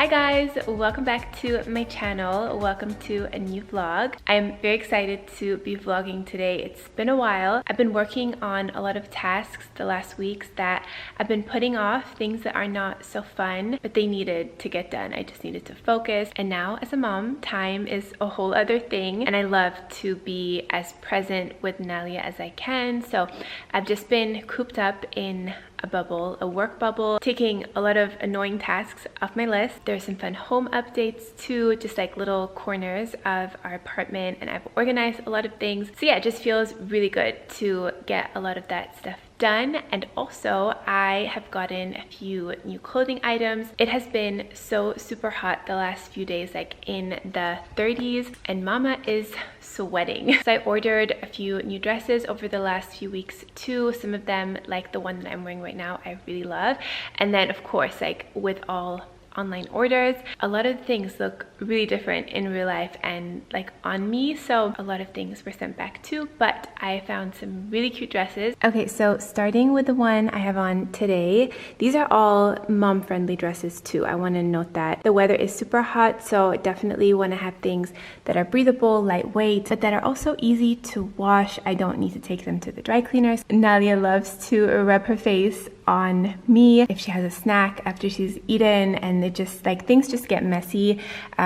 guys, welcome back to my channel. Welcome to a new vlog. I'm very excited to be vlogging today. It's been a while. I've been working on a lot of tasks the last weeks that I've been putting off, things that are not so fun, but they needed to get done. I just needed to focus. And now as a mom, time is a whole other thing. And I love to be as present with Nalia as I can. So I've just been cooped up in a bubble, a work bubble, taking a lot of annoying tasks off my list. There's some fun home updates too, just like little corners of our apartment, and I've organized a lot of things. So yeah, it just feels really good to get a lot of that stuff done. And also I have gotten a few new clothing items. It has been so super hot the last few days, like in the 30s, and mama is sweating. So I ordered a few new dresses over the last few weeks too. Some of them, like the one that I'm wearing right now, I really love. And then of course, like with all online orders, a lot of things look really different in real life and like on me, so a lot of things were sent back too, but I found some really cute dresses. Okay, so starting with the one I have on today, these are all mom-friendly dresses too. I want to note that the weather is super hot, so definitely want to have things that are breathable, lightweight, but that are also easy to wash. I don't need to take them to the dry cleaners. Nalia loves to rub her face on me if she has a snack after she's eaten, and it just like things just get messy.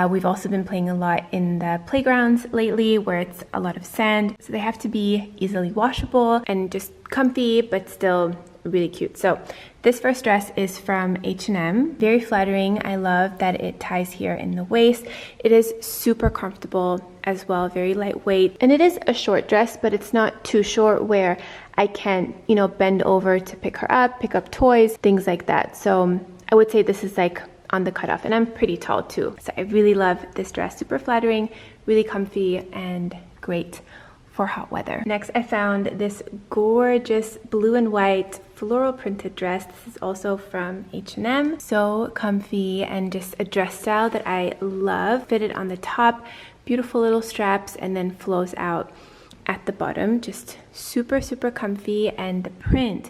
We've also been playing a lot in the playgrounds lately where it's a lot of sand, so they have to be easily washable and just comfy but still really cute. So this first dress is from H&M. Very flattering. I love that it ties here in the waist. It is super comfortable as well, very lightweight. And it is a short dress, but it's not too short where I can't, you know, bend over to pick her up, pick up toys, things like that. So I would say this is like on the cutoff, and I'm pretty tall too. So I really love this dress. Super flattering, really comfy, and great for hot weather. Next, I found this gorgeous blue and white floral printed dress. This is also from H&M. So comfy and just a dress style that I love. Fitted on the top, beautiful little straps, and then flows out at the bottom. Just super, super comfy, and the print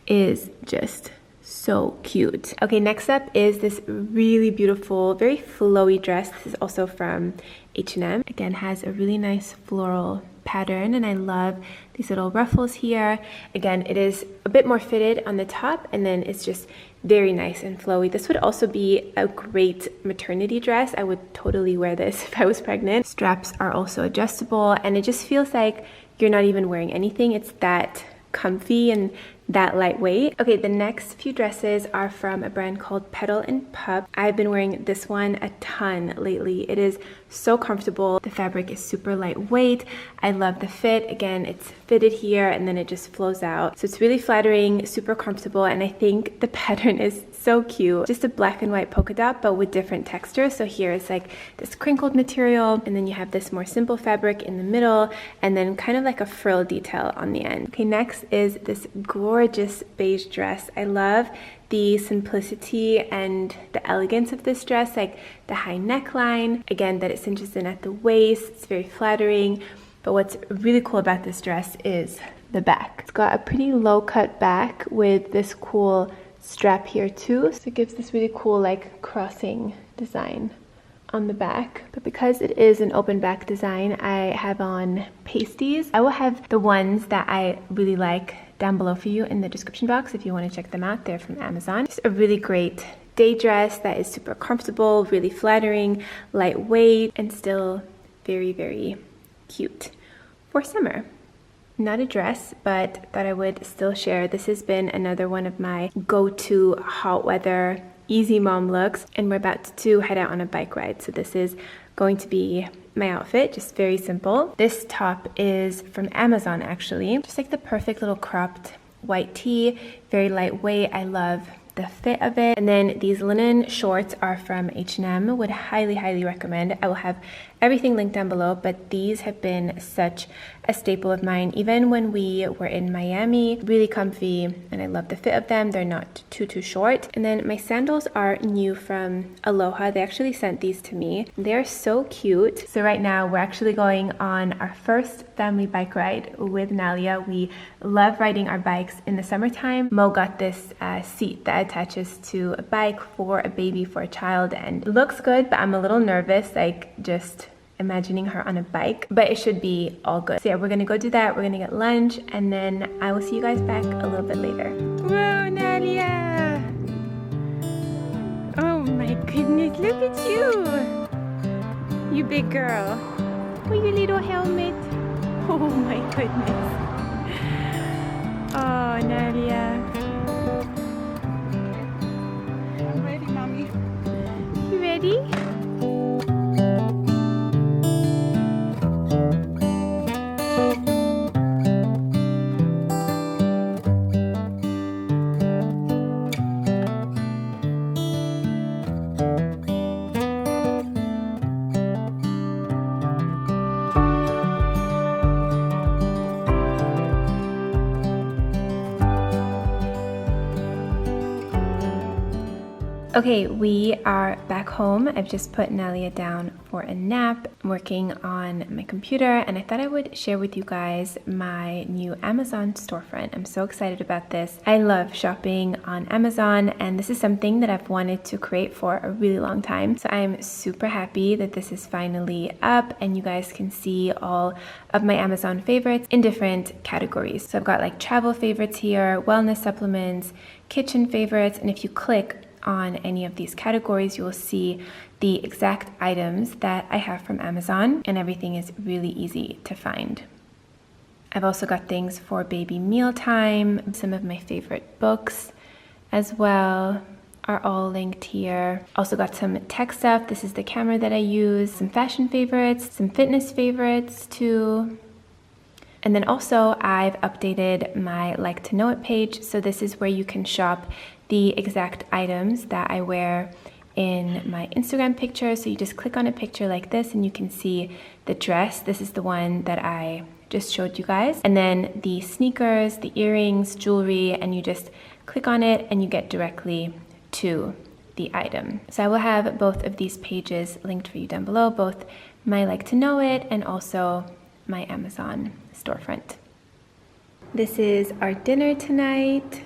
is just so cute. Okay, next up is this really beautiful, very flowy dress. This is also from H&M. Again, has a really nice floral pattern, and I love these little ruffles here. Again, it is a bit more fitted on the top, and then it's just very nice and flowy. This would also be a great maternity dress. I would totally wear this if I was pregnant. Straps are also adjustable, and it just feels like you're not even wearing anything. It's that comfy and that lightweight. Okay, the next few dresses are from a brand called Petal Pup. I've been wearing this one a ton lately. It is so comfortable. The fabric is super lightweight. I love the fit. Again, it's fitted here and then it just flows out. So it's really flattering, super comfortable, and I think the pattern is so cute. Just a black and white polka dot, but with different textures. So here it's like this crinkled material, and then you have this more simple fabric in the middle, and then kind of like a frill detail on the end. Okay, next is this gorgeous beige dress. I love the simplicity and the elegance of this dress, like the high neckline, again, that it cinches in at the waist. It's very flattering, but what's really cool about this dress is the back. It's got a pretty low cut back with this cool strap here too, so it gives this really cool like crossing design on the back. But because it is an open back design, I have on pasties. I will have the ones that I really like down below for you in the description box if you want to check them out. They're from Amazon. Just a really great day dress that is super comfortable, really flattering, lightweight, and still very, very cute for summer. Not a dress, but thought I would still share. This has been another one of my go-to hot weather easy mom looks, and we're about to head out on a bike ride. So this is going to be my outfit, just very simple. This top is from Amazon actually. Just like the perfect little cropped white tee, very lightweight. I love the fit of it. And then these linen shorts are from H&M. Would highly, highly recommend. I will have everything linked down below, but these have been such a staple of mine. Even when we were in Miami, really comfy, and I love the fit of them. They're not too short. And then my sandals are new from Aloha. They actually sent these to me. They're so cute. So right now we're actually going on our first family bike ride with Nalia. We love riding our bikes in the summertime. Mo got this seat that attaches to a bike for a baby, for a child, and it looks good, but I'm a little nervous, like just imagining her on a bike, but it should be all good. So yeah, we're gonna go do that. We're gonna get lunch, and then I will see you guys back a little bit later. Whoa, Nalia! Oh my goodness, look at you! You big girl. Oh, your little helmet. Oh my goodness. Oh, Nalia. I'm ready, Mommy. You ready? Okay, we are back home. I've just put Nalia down for a nap. I'm working on my computer, and I thought I would share with you guys my new Amazon storefront. I'm so excited about this. I love shopping on Amazon, and this is something that I've wanted to create for a really long time. So I'm super happy that this is finally up, and you guys can see all of my Amazon favorites in different categories. So I've got like travel favorites here, wellness supplements, kitchen favorites, and if you click on any of these categories, you will see the exact items that I have from Amazon, and everything is really easy to find. I've also got things for baby mealtime. Some of my favorite books as well are all linked here. Also got some tech stuff. This is the camera that I use. Some fashion favorites, some fitness favorites too. And then also I've updated my Like to Know It page. So this is where you can shop the exact items that I wear in my Instagram picture. So you just click on a picture like this and you can see the dress. This is the one that I just showed you guys. And then the sneakers, the earrings, jewelry, and you just click on it and you get directly to the item. So I will have both of these pages linked for you down below, both my Like to Know It and also my Amazon storefront. This is our dinner tonight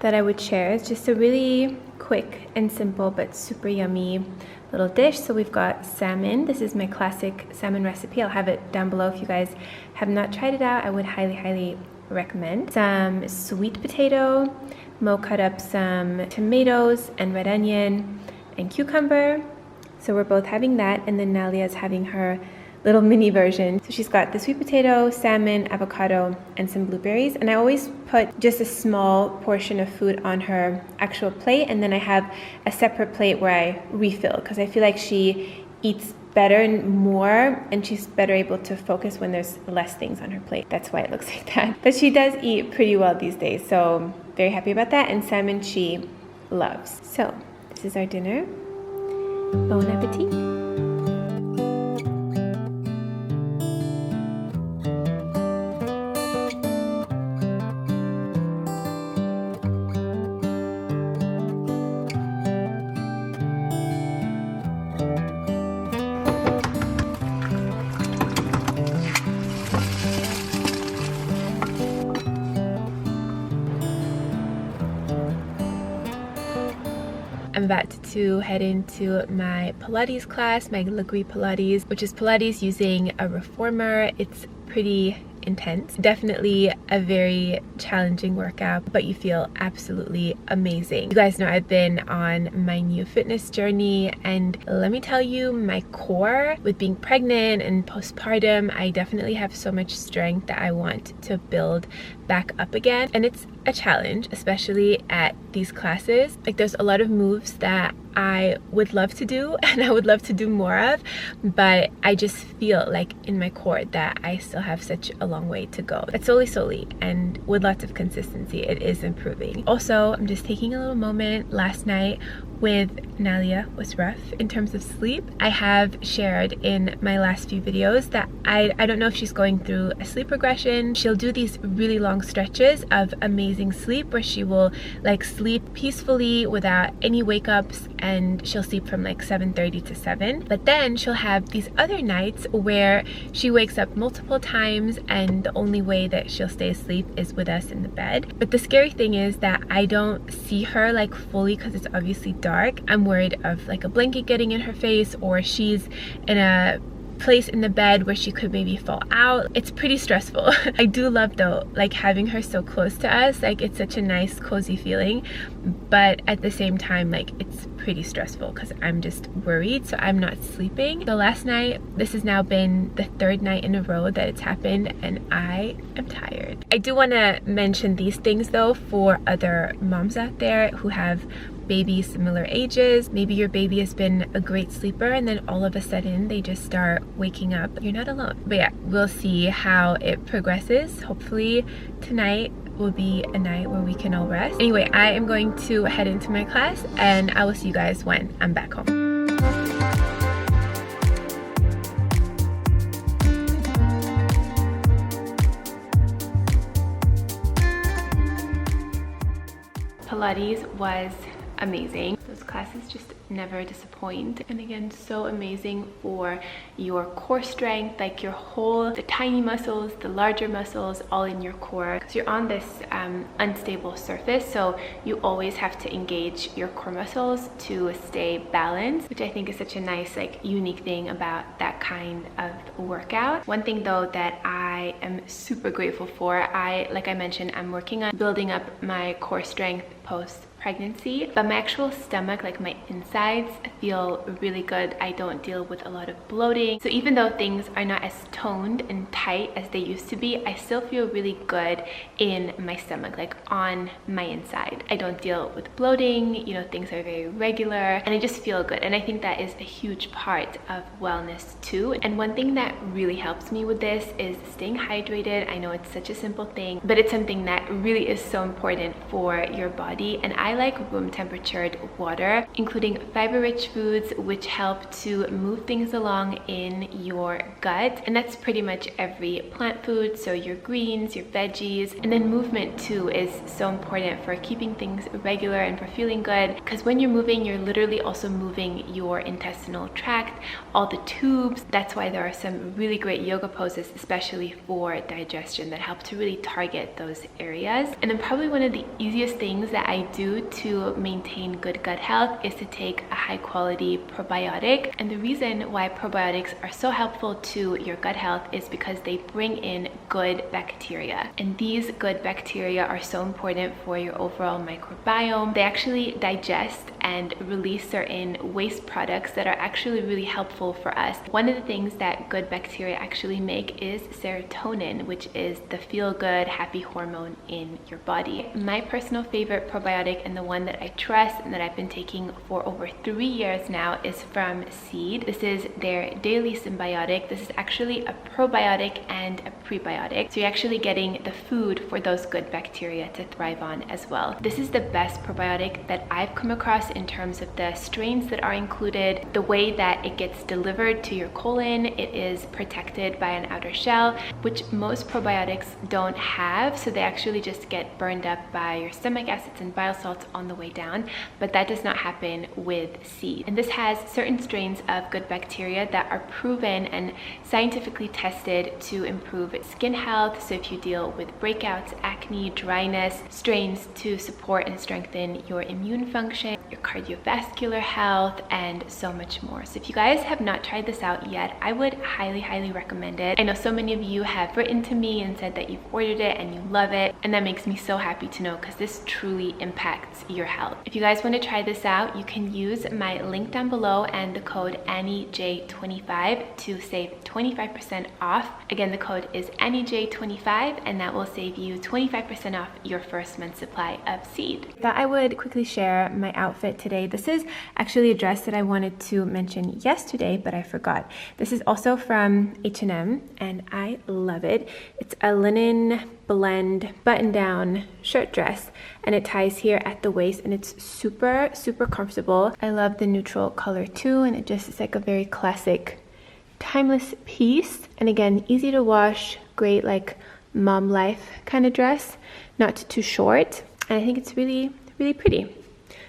that I would share. It's just a really quick and simple but super yummy little dish. So we've got salmon. This is my classic salmon recipe. I'll have it down below if you guys have not tried it out. I would highly recommend. Some sweet potato. Mo cut up some tomatoes and red onion and cucumber. So we're both having that, and then Nalia's having her little mini version. So she's got the sweet potato, salmon, avocado, and some blueberries. And I always put just a small portion of food on her actual plate, and then I have a separate plate where I refill, because I feel like she eats better and more, and she's better able to focus when there's less things on her plate. That's why it looks like that. But she does eat pretty well these days, so very happy about that. And salmon she loves. So this is our dinner. Bon appetit. I'm about to head into my Pilates class, my Legree Pilates, which is Pilates using a reformer. It's pretty intense. Definitely a very challenging workout, but you feel absolutely amazing. You guys know I've been on my new fitness journey, and let me tell you, my core with being pregnant and postpartum, I definitely have so much strength that I want to build back up again. And it's a challenge, especially at these classes. Like, there's a lot of moves that I would love to do and I would love to do more of, but I just feel like in my core that I still have such a long way to go. But slowly, and with lots of consistency, it is improving. Also, I'm just taking a little moment. Last night with Nalia was rough in terms of sleep. I have shared in my last few videos that I don't know if she's going through a sleep regression. She'll do these really long stretches of amazing sleep where she will like sleep peacefully without any wake ups, and she'll sleep from like 7:30 to 7. But then she'll have these other nights where she wakes up multiple times and the only way that she'll stay asleep is with us in the bed. But the scary thing is that I don't see her like fully because it's obviously dark. I'm worried of like a blanket getting in her face, or she's in a place in the bed where she could maybe fall out. It's pretty stressful. I do love though like having her so close to us. Like it's such a nice cozy feeling, but at the same time like it's pretty stressful because I'm just worried, so I'm not sleeping. So last night, this has now been the 3rd night in a row that it's happened, and I am tired. I do want to mention these things though for other moms out there who have babies similar ages. Maybe your baby has been a great sleeper and then all of a sudden they just start waking up. You're not alone. But yeah, we'll see how it progresses. Hopefully tonight will be a night where we can all rest. Anyway, I am going to head into my class and I will see you guys when I'm back home. Pilates was amazing. Those classes just never disappoint, and again, so amazing for your core strength, like your whole, the tiny muscles, the larger muscles, all in your core, because you're on this unstable surface, so you always have to engage your core muscles to stay balanced, which I think is such a nice like unique thing about that kind of workout. One thing though that I am super grateful for, like I mentioned, I'm working on building up my core strength post pregnancy, but my actual stomach, like my insides, feel really good. I don't deal with a lot of bloating, so even though things are not as toned and tight as they used to be, I still feel really good in my stomach, like on my inside. I don't deal with bloating, you know, things are very regular and I just feel good, and I think that is a huge part of wellness too. And one thing that really helps me with this is staying hydrated. I know it's such a simple thing, but it's something that really is so important for your body, and I like room temperatured water, including fiber-rich foods, which help to move things along in your gut. And that's pretty much every plant food, so your greens, your veggies, and then movement too is so important for keeping things regular and for feeling good, because when you're moving, you're literally also moving your intestinal tract, all the tubes. That's why there are some really great yoga poses, especially for digestion, that help to really target those areas. And then probably one of the easiest things that I do to maintain good gut health is to take a high quality probiotic. And the reason why probiotics are so helpful to your gut health is because they bring in good bacteria, and these good bacteria are so important for your overall microbiome. They actually digest and release certain waste products that are actually really helpful for us. One of the things that good bacteria actually make is serotonin, which is the feel-good, happy hormone in your body. My personal favorite probiotic, and the one that I trust and that I've been taking for over 3 years now, is from Seed. This is their daily symbiotic. This is actually a probiotic and a prebiotic, so you're actually getting the food for those good bacteria to thrive on as well. This is the best probiotic that I've come across in terms of the strains that are included, the way that it gets delivered to your colon. It is protected by an outer shell, which most probiotics don't have, so they actually just get burned up by your stomach acids and bile salts on the way down, but that does not happen with Seed. And this has certain strains of good bacteria that are proven and scientifically tested to improve skin health, so if you deal with breakouts, acne, dryness, strains to support and strengthen your immune function, your cardiovascular health, and so much more. So if you guys have not tried this out yet, I would highly recommend it. I know so many of you have written to me and said that you've ordered it and you love it, and that makes me so happy to know, because this truly impacts your health. If you guys want to try this out, you can use my link down below and the code AnnieJ25 to save 25% off. Again, the code is AnnieJ25, and that will save you 25% off your first month's supply of Seed. Thought I would quickly share my outfit it today. This is actually a dress that I wanted to mention yesterday, but I forgot. This is also from H&M, and I love it. It's a linen blend button-down shirt dress, and it ties here at the waist, and it's super, super comfortable. I love the neutral color too, and it just is like a very classic, timeless piece. And again, easy to wash, great like mom life kind of dress, not too short, and I think it's really, really pretty.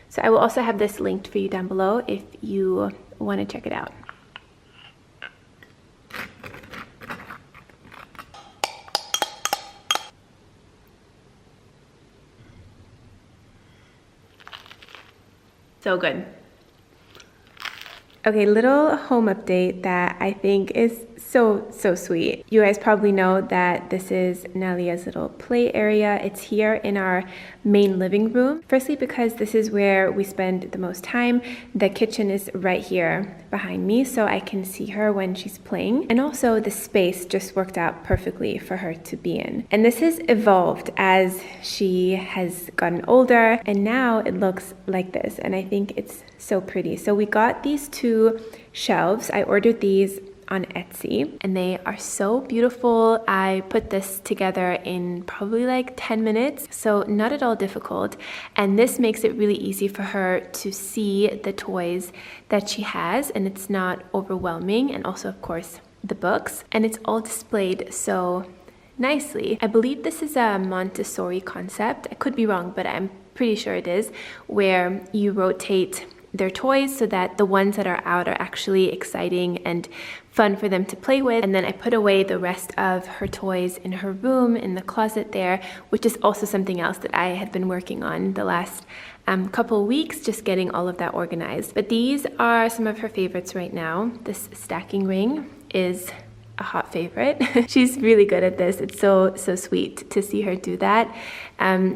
So I will also have this linked for you down below if you want to check it out. So good. Okay, little home update that I think is so sweet. You guys probably know that this is Nalia's little play area. It's here in our main living room. Firstly, because this is where we spend the most time. The kitchen is right here behind me, so I can see her when she's playing. And also the space just worked out perfectly for her to be in. And this has evolved as she has gotten older, and now it looks like this. And I think it's so pretty. So we got these two shelves. I ordered these on Etsy, and they are so beautiful. I put this together in probably like 10 minutes, so not at all difficult. And this makes it really easy for her to see the toys that she has, and it's not overwhelming. And also, of course, the books, and it's all displayed so nicely. I believe this is a Montessori concept. I could be wrong, but I'm pretty sure it is, where you rotate their toys so that the ones that are out are actually exciting and fun for them to play with. And then I put away the rest of her toys in her room, in the closet there, which is also something else that I had been working on the last couple weeks, just getting all of that organized. But these are some of her favorites right now. This stacking ring is a hot favorite. She's really good at this. It's so sweet to see her do that.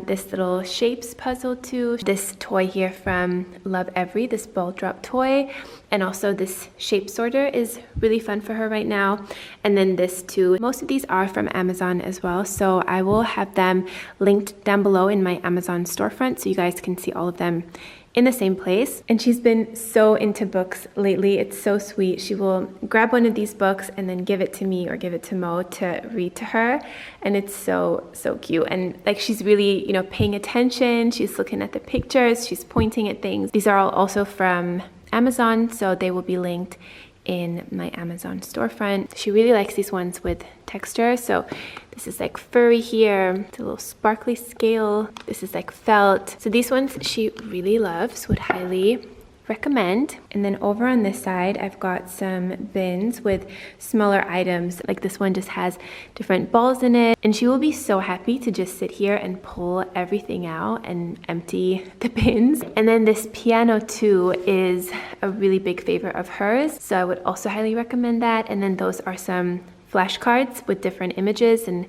This little shapes puzzle too. This toy here from Lovevery, this ball drop toy, and also this shape sorter is really fun for her right now. And then this too. Most of these are from Amazon as well, so I will have them linked down below in my Amazon storefront so you guys can see all of them in the same place. And she's been so into books lately. It's so sweet. She will grab one of these books and then give it to me or give it to Mo to read to her, and it's so cute. And like, she's really, you know, paying attention. She's looking at the pictures, she's pointing at things. These are all also from Amazon, so they will be linked in my Amazon storefront. She really likes these ones with texture. So this is like furry here. It's a little sparkly scale. This is like felt. So these ones she really loves, would highly recommend. And then over on this side, I've got some bins with smaller items. Like this one just has different balls in it, and she will be so happy to just sit here and pull everything out and empty the bins. And then this piano too is a really big favorite of hers, so I would also highly recommend that. And then those are some flashcards with different images and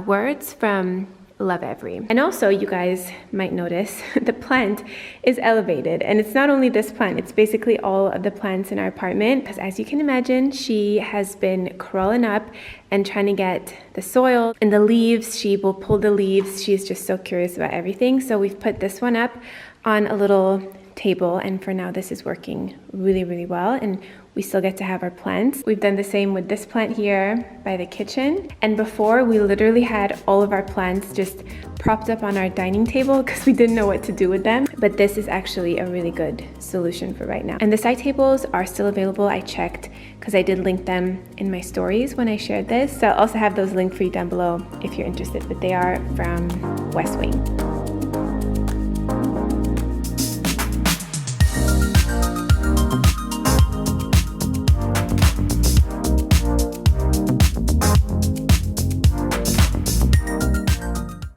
words from Lovevery. And also, you guys might notice the plant is elevated, and it's not only this plant, it's basically all of the plants in our apartment, because as you can imagine, she has been crawling up and trying to get the soil and the leaves. She will pull the leaves. She's just so curious about everything. So we've put this one up on a little table, and for now this is working really well, and we still get to have our plants. We've done the same with this plant here by the kitchen, and before we literally had all of our plants just propped up on our dining table because we didn't know what to do with them. But this is actually a really good solution for right now. And the side tables are still available. I checked because I did link them in my stories when I shared this, so I'll also have those linked for you down below if you're interested, but they are from West Wing.